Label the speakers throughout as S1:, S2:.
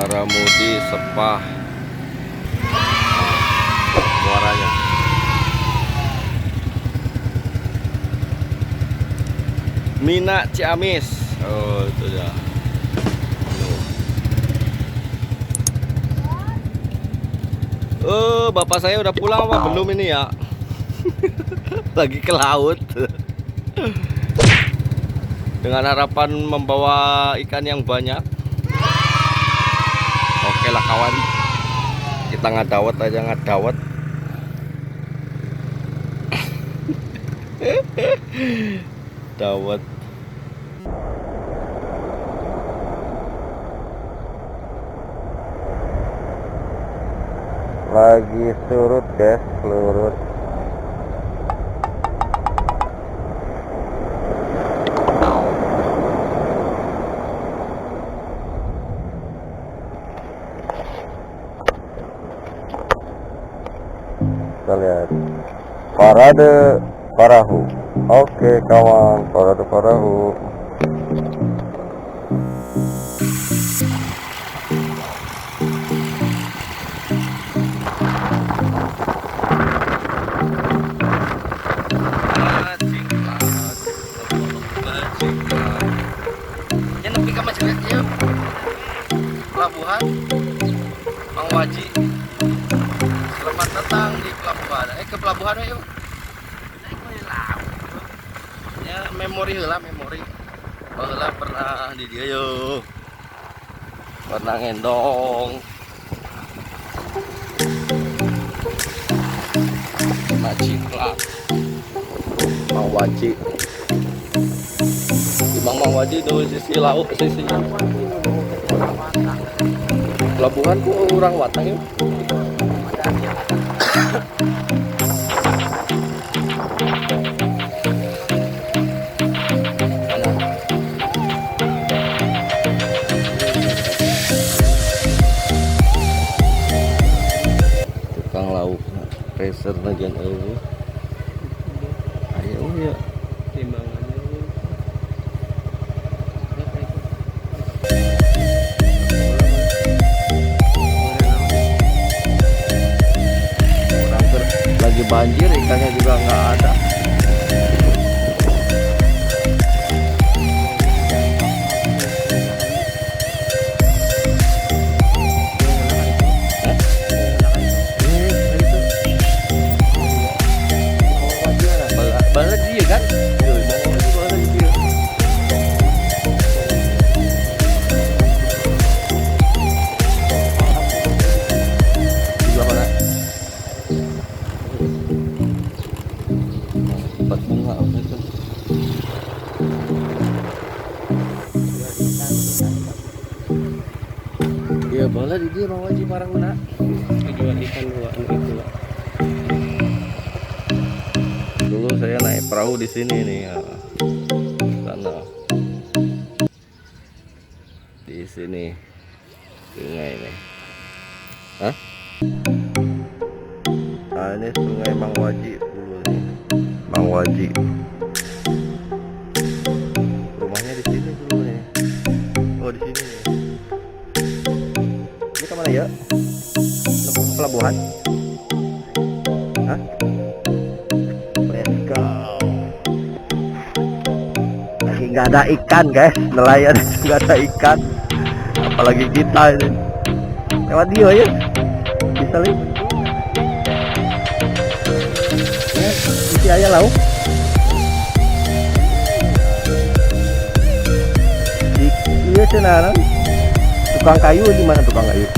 S1: Paramudi Sepah muaranya. Mina Ciamis. Oh, itu dia. Oh, bapak saya udah pulang apa belum ini ya? Lagi ke laut. Dengan harapan membawa ikan yang banyak. Oke lah kawan. Kita ngadawet aja, ngadawet. Dawet. Lagi surut guys, surut. Kita lihat parade perahu. Oke kawan, parade perahu.
S2: Pelabuhan Mang Waji. Selamat datang di pelabuhan. Ke pelabuhan yuk. Ya memori lah, memori. Baheula pernah di dia yuk. Pernah ngendong. Ciklak. Mang Waji. Di Mang Waji itu sisi laut, sisinya. Pelabuhan ku orang Watang yuk. Tukang lauk racer najan eueuh. Ayo ya timbangannya. Lagi banjir, ikannya juga nggak ada. Balas dia kan? Dapat bunga itu. Ya bola di dia Mang Waji marang mana? Jual ikan dua itu lah. Dulu saya naik perahu di sini nih ya. Sana. Di sini. Sungai ini. Hah? Nah, ini sungai Mang Waji dulu nih. Mang Waji. Rumahnya di sini dulu nih. Oh, di sini nih. Ini kemana ya? Nemu pelabuhan? Hah? Let's go. Lagi nggak ada ikan guys, nelayan nggak ada ikan. Apalagi kita ini. Lewat dia ya. Bisa lihat. Isi aja lauk. Iya senaran. Tukang kayu di mana tukang kayu?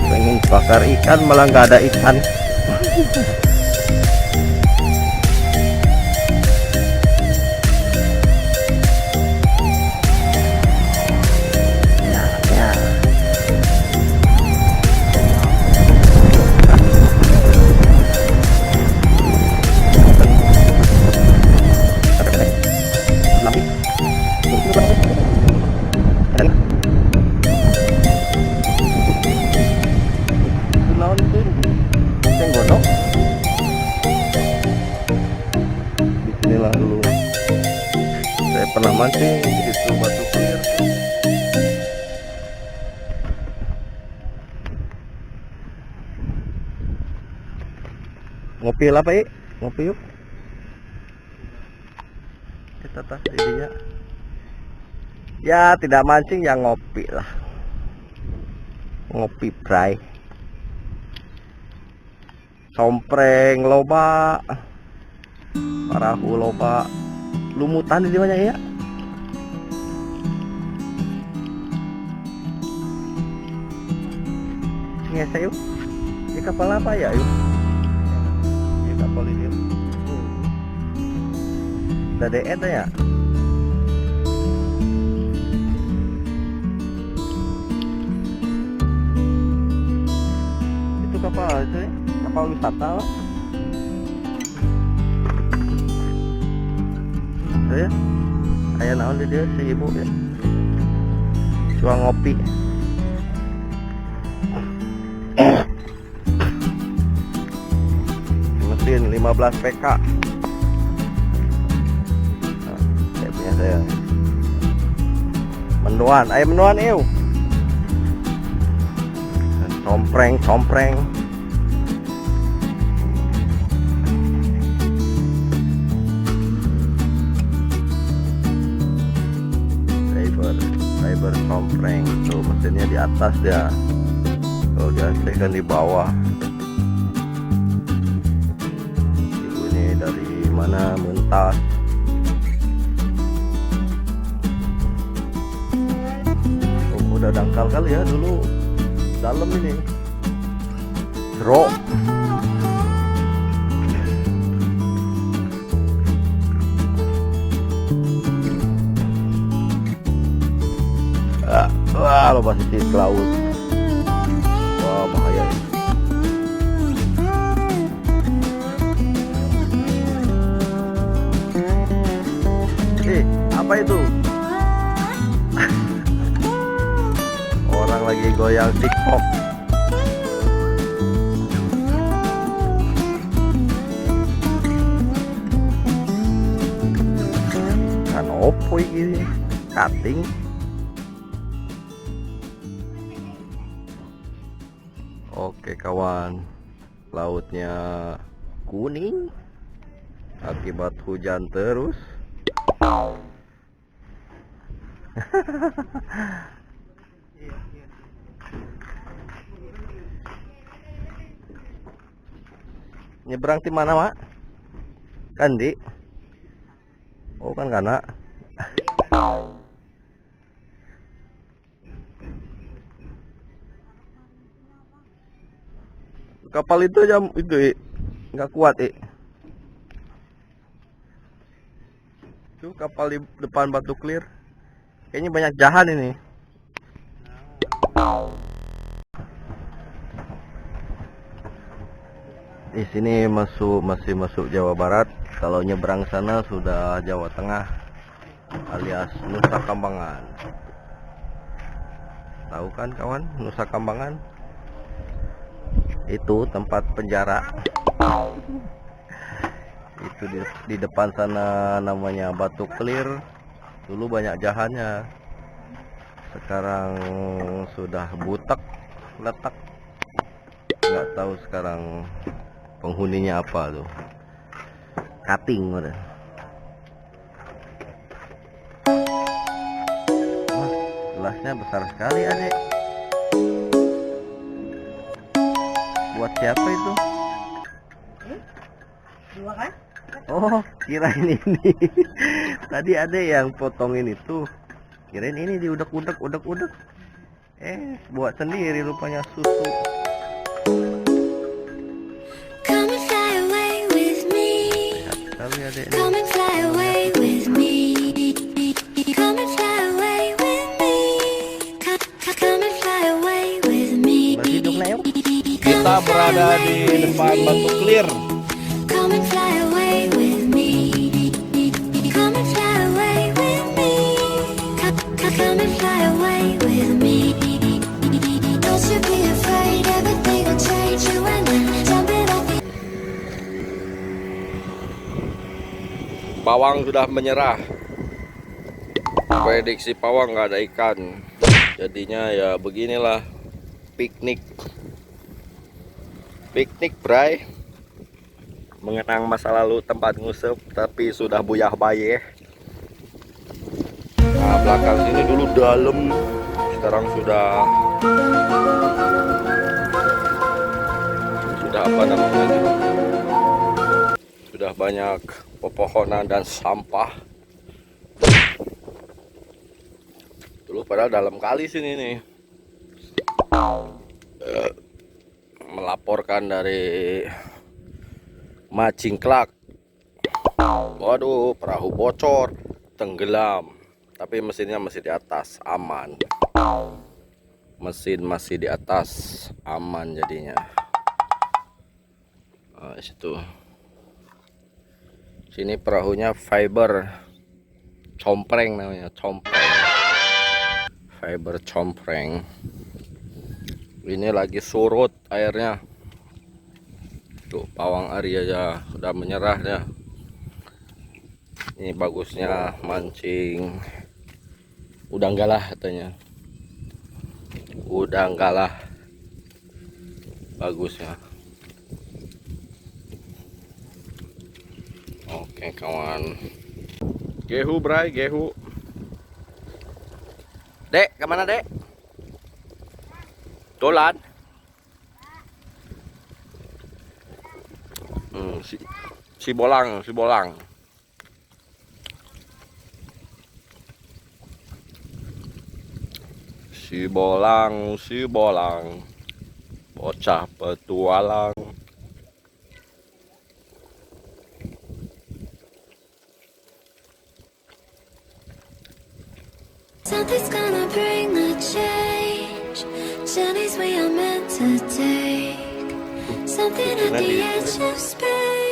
S2: Pengen bakar ikan malah nggak ada ikan. Bismillah dulu. pernah mancing di situ Batu Clear. Ngopi lah Pak, ngopi yuk. Kita tas jadinya. Ya tidak mancing ya ngopi lah. Ngopi bray. Sompreng loba, parahu loba, lumutan di mana ya? Ngese yuk. Di kapal apa ya yuk? Di kapal ini yuk. Dade eta ya? Itu kapal itu ya? Kapal wisata lah. Saya kayak naon dia si ibu ya. Cuma ngopi. Mesin 15 PK. Nah, saya punya saya. Mendoan, ayo mendoan ew. Sompreng. Fiber sompreng tuh mesinnya di atas dia. Kalau gas kan di bawah. Ibu ini dari mana mentas. Oh, udah dangkal kali ya dulu dalam ini. Bro. Wah, lo masih di laut. Wah, bahaya. Apa itu? Orang lagi goyang TikTok. Kan opo ini? Cutting. Oke kawan, lautnya kuning akibat hujan terus. Nyebrang di mana Mak? Kan di? Oh kan kana. Kapal itu aja itu nggak kuat Tuh kapal di depan Batu Clear kayaknya banyak jahan ini. Di sini masih masuk Jawa Barat. Kalau nyebrang sana sudah Jawa Tengah alias Nusa Kambangan. Tahu kan kawan Nusa Kambangan? Itu tempat penjara. Itu di depan sana namanya Batu Clear. Dulu banyak jahannya. Sekarang sudah butek, letak. Nggak tahu sekarang penghuninya apa tuh. Cutting udah. Wah, gelasnya besar sekali adek. Buat siapa itu?
S3: Dua kan?
S2: Oh, kirain ini. Tadi ada yang potongin itu. Kirain ini diudek-udek. Buat sendiri rupanya susu.
S4: Come and fly away with me.
S2: Sehat sekali adek.
S4: Come and fly away with me. Come and fly away with me. Come and fly away with me.
S2: Berhidup na yuk.
S1: Kita berada di depan Batu Clear.
S4: Come and fly away with me. Come and fly away with me. Come and fly away with me. Don't you be afraid, everything will change. You and I jumping off the...
S1: Bawang sudah menyerah. Prediksi pawang nggak ada ikan, jadinya ya beginilah, piknik bray, mengenang masa lalu tempat ngusep tapi sudah buyah baye. Nah, belakang sini dulu dalam, sekarang sudah apa namanya, sudah banyak pepohonan dan sampah. Dulu padahal dalam kali sini nih. Melaporkan dari Macingklak, waduh perahu bocor, tenggelam, tapi mesinnya masih di atas, aman. Mesin masih di atas, aman jadinya. Nah, situ sini perahunya fiber compreng namanya, fiber compreng. Ini lagi surut airnya tuh, pawang ari aja udah menyerah ya. Ini bagusnya mancing udang galah katanya, udang galah bagusnya. Oke kawan, gehu bray, gehu. Dek, kemana dek? Dolan. Si bolang. Si bolang. Bocah petualang.
S4: Something's gonna bring the change. Journeys we are meant to take. Something at the edge of space.